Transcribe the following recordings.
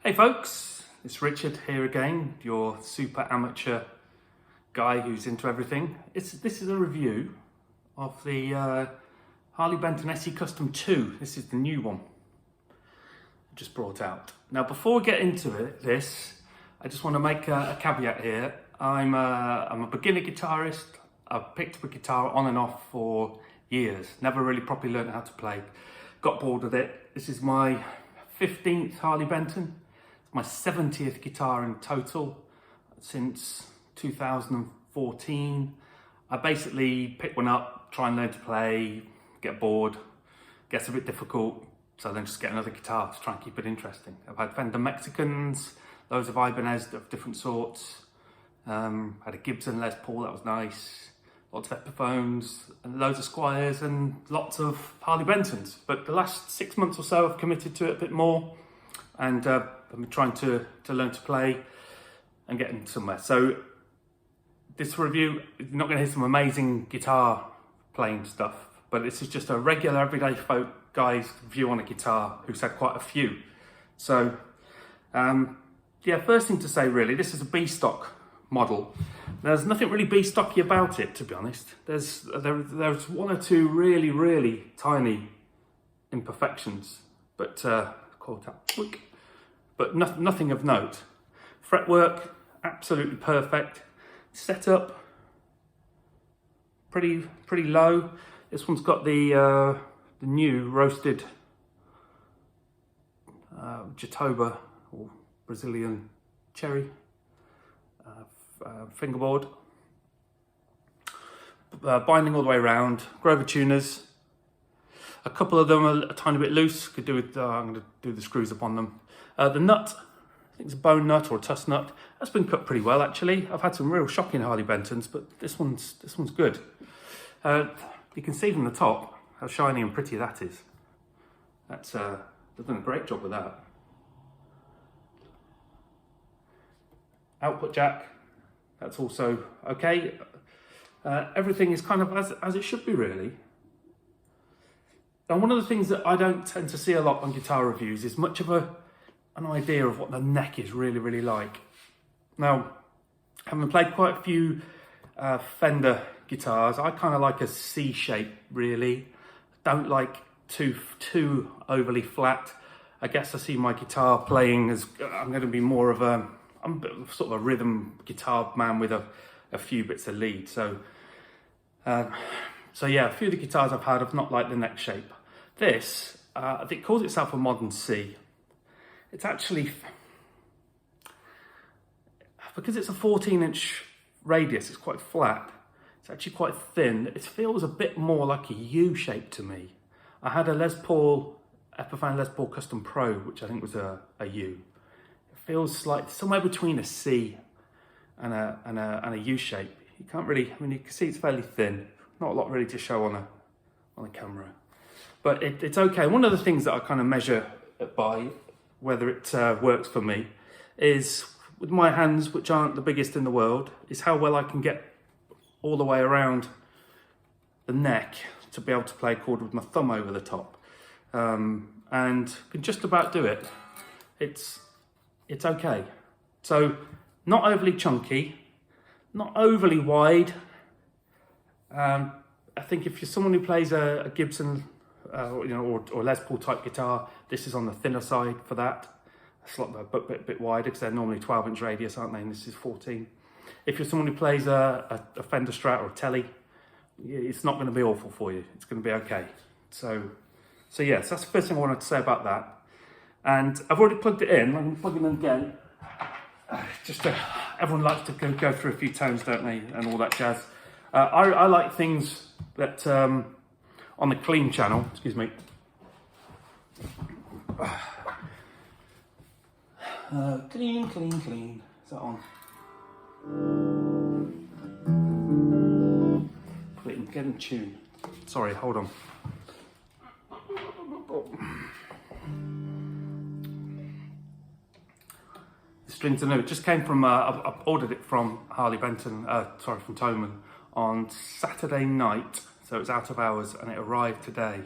Hey folks, it's Richard here again, your super amateur guy who's into everything. This is a review of the Harley Benton SE Custom 2. This is the new one I just brought out. Now before we get into this, I just want to make a caveat here. I'm a beginner guitarist. I've picked up a guitar on and off for years, never really properly learned how to play. Got bored with it. This is my 15th Harley Benton. It's my 70th guitar in total since 2014. I basically pick one up, try and learn to play, get bored, gets a bit difficult, so then just get another guitar to try and keep it interesting. I've had Fender Mexicans, loads of Ibanez of different sorts. Had a Gibson Les Paul, that was nice. Lots of Epiphones, and loads of Squires, and lots of Harley Bentons. But the last 6 months or so, I've committed to it a bit more, and I've been trying to learn to play and getting somewhere. So this review, you're not going to hear some amazing guitar playing stuff, but this is just a regular, everyday folk guy's view on a guitar who's had quite a few. So yeah, first thing to say really, this is a B-stock model. There's nothing really B-stocky about it, to be honest. There's one or two really tiny imperfections, but nothing of note. Fretwork, absolutely perfect. Setup, pretty low. This one's got the new roasted Jatoba or Brazilian cherry fingerboard. Binding all the way around. Grover tuners. A couple of them are a tiny bit loose. Could do with I'm going to do the screws upon them. The nut, I think it's a bone nut or a tusk nut. That's been cut pretty well actually. I've had some real shocking Harley Bentons, but this one's good. You can see from the top how shiny and pretty that is. That's they've done a great job with that. Output jack, that's also okay. Everything is kind of as it should be really. And one of the things that I don't tend to see a lot on guitar reviews is much of an idea of what the neck is really like. Now, having played quite a few Fender guitars, I kind of like a C shape really. Don't like too overly flat. I guess I see my guitar playing as I'm going to be more of I'm sort of a rhythm guitar man with a few bits of lead. So yeah, a few of the guitars I've had have not liked the neck shape. This, it calls itself a modern C. It's actually, because it's a 14-inch radius, it's quite flat. It's actually quite thin. It feels a bit more like a U shape to me. I had a Les Paul, Epiphone Les Paul Custom Pro, which I think was a U. Feels like somewhere between a C and a U shape. You can't really, I mean, you can see it's fairly thin. Not a lot really to show on a camera, but it's okay. One of the things that I kind of measure it by, whether it works for me, is with my hands, which aren't the biggest in the world, is how well I can get all the way around the neck to be able to play a chord with my thumb over the top, and can just about do it. It's okay. So not overly chunky, not overly wide. I think if you're someone who plays a Gibson, or Les Paul type guitar, this is on the thinner side for that. It's like a bit wider because they're normally 12-inch radius, aren't they? And this is 14. If you're someone who plays a Fender Strat or a Telly, it's not going to be awful for you. It's going to be okay. So yes, that's the first thing I wanted to say about that. And I've already plugged it in. I'm going to plug it in again. Everyone likes to go through a few tones, don't they, and all that jazz. I like things that on the clean channel. Excuse me. Clean. Is that on? Put it in, get in tune. Sorry, hold on. Strings and it just came from I ordered it from Harley Benton, from Thomann on Saturday night, so it's out of hours and it arrived today.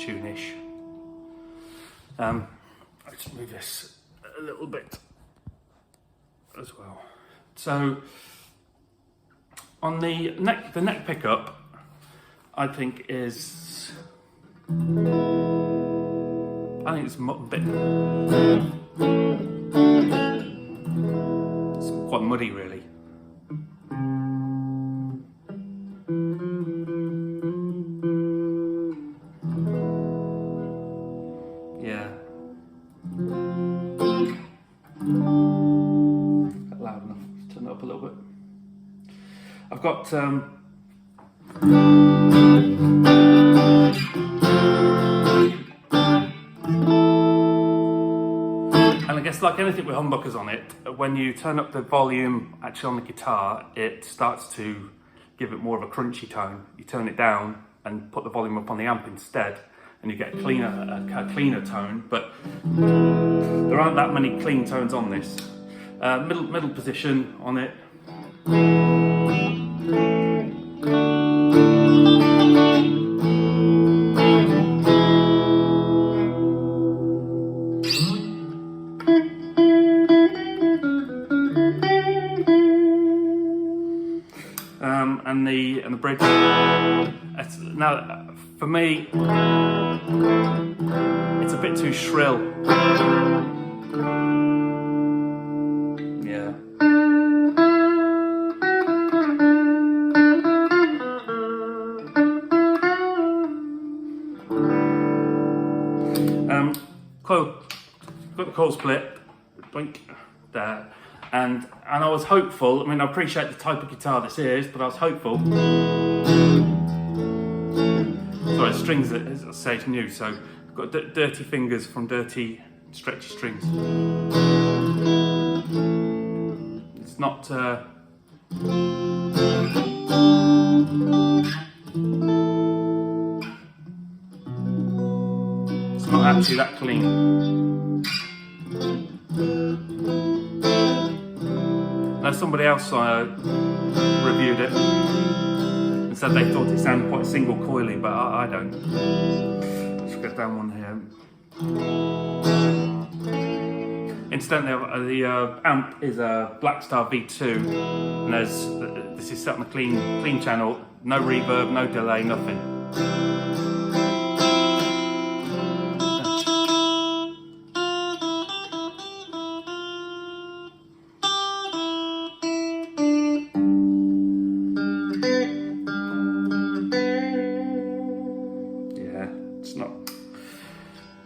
tune-ish. I'll just move this a little bit as well. So on the neck pickup, I think it's a bit, it's quite muddy really. Yeah. Loud enough. Let's turn it up a little bit. I've got and I guess like anything with humbuckers on it, when you turn up the volume actually on the guitar, it starts to give it more of a crunchy tone. You turn it down and put the volume up on the amp instead, and you get a cleaner tone. But there aren't that many clean tones on this. Middle position on it. And the bridge. Now, for me, it's a bit too shrill. Yeah. Got the coil split, blink there. And I was hopeful, I mean, I appreciate the type of guitar this is, but I was hopeful. Sorry, strings, as I say, it's new, so I've got dirty fingers from dirty, stretchy strings. It's not, it's not actually that clean. Now somebody else reviewed it and said they thought it sounded quite single coily, but I don't. Let's get down one here. Incidentally, the amp is a Blackstar V2, and this is set on a clean channel, no reverb, no delay, nothing.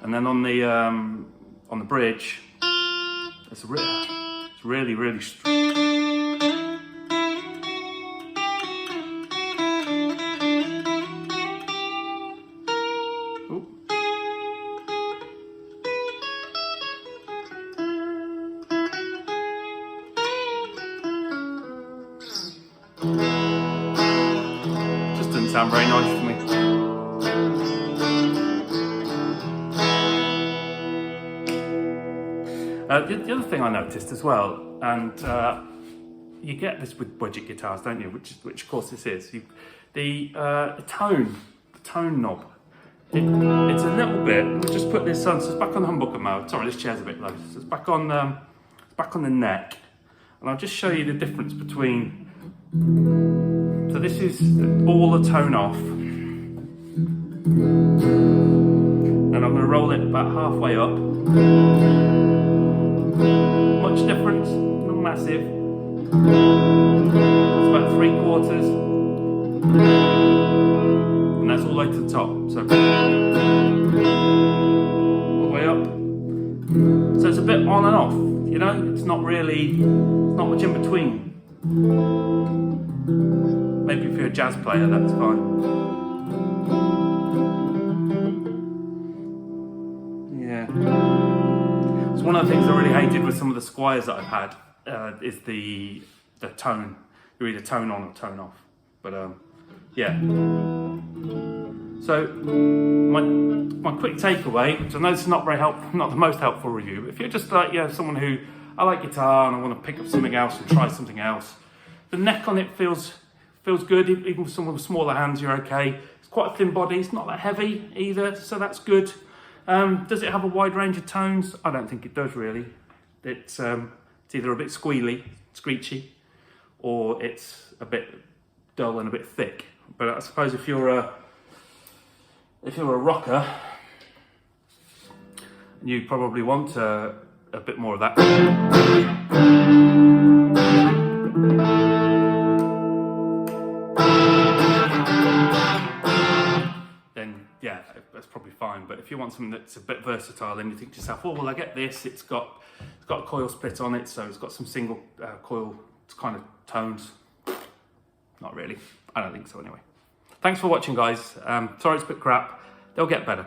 And then on the bridge, it's really Ooh. Just didn't sound very nice to me. The other thing I noticed as well, and you get this with budget guitars, don't you? Which of course this is. The tone knob. It's a little bit. Let me just put this on. So it's back on the humbucker mode. Sorry, this chair's a bit low. So it's back on the neck, and I'll just show you the difference between. So this is all the tone off, and I'm going to roll it about halfway up. Much difference, not massive. It's about 3/4, and that's all the way to the top. So all the way up. So it's a bit on and off, you know. It's not much in between. Maybe if you're a jazz player, that's fine. Yeah. One of the things I really hated with some of the Squires that I've had is the tone. You're either tone on or tone off. But yeah. So my quick takeaway, which I know this is not the most helpful review, but if you're just like someone who I like guitar and I want to pick up something else and try something else, the neck on it feels good. Even with someone with smaller hands, you're okay. It's quite a thin body, it's not that heavy either, so that's good. Does it have a wide range of tones? I don't think it does really. It's either a bit squealy, screechy, or it's a bit dull and a bit thick. But I suppose if you're a rocker, you probably want a bit more of that. Then yeah, that's probably fine. But if you want something that's a bit versatile, then you think to yourself, oh well, I get this. It's got a coil split on it, so it's got some single coil kind of tones. Not really. I don't think so anyway. Thanks for watching, guys. Sorry it's a bit crap. They'll get better.